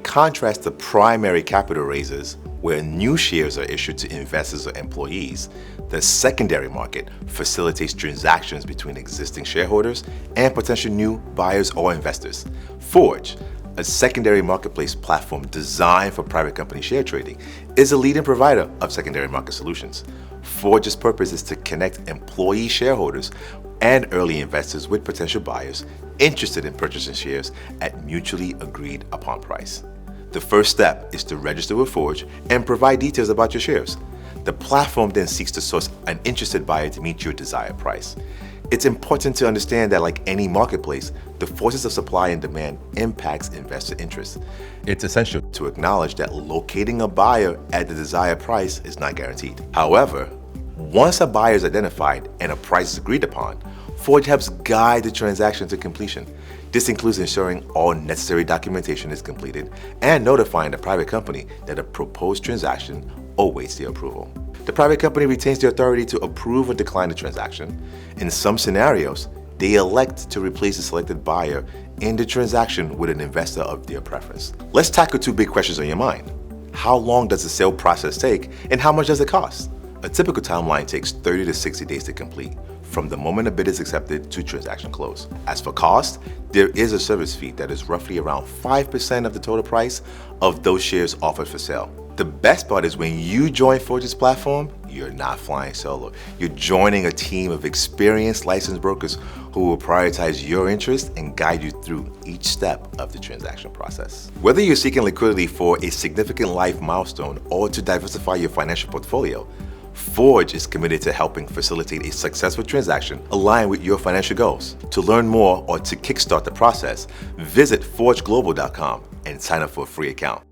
contrast to primary capital raises, where new shares are issued to investors or employees, the secondary market facilitates transactions between existing shareholders and potential new buyers or investors. Forge, a secondary marketplace platform designed for private company share trading, is a leading provider of secondary market solutions. Forge's purpose is to connect employee shareholders and early investors with potential buyers interested in purchasing shares at mutually agreed upon price. The first step is to register with Forge and provide details about your shares. The platform then seeks to source an interested buyer to meet your desired price. It's important to understand that, like any marketplace, the forces of supply and demand impacts investor interest. It's essential to acknowledge that locating a buyer at the desired price is not guaranteed. However, once a buyer is identified and a price is agreed upon, Forge helps guide the transaction to completion. This includes ensuring all necessary documentation is completed and notifying the private company that a proposed transaction awaits their approval. The private company retains the authority to approve or decline the transaction. In some scenarios, they elect to replace the selected buyer in the transaction with an investor of their preference. Let's tackle two big questions on your mind. How long does the sale process take, and how much does it cost? A typical timeline takes 30 to 60 days to complete, from the moment a bid is accepted to transaction close. As for cost, there is a service fee that is roughly around 5% of the total price of those shares offered for sale. The best part is when you join Forge's platform, you're not flying solo. You're joining a team of experienced licensed brokers who will prioritize your interest and guide you through each step of the transaction process. Whether you're seeking liquidity for a significant life milestone or to diversify your financial portfolio, Forge is committed to helping facilitate a successful transaction aligned with your financial goals. To learn more or to kickstart the process, visit forgeglobal.com and sign up for a free account.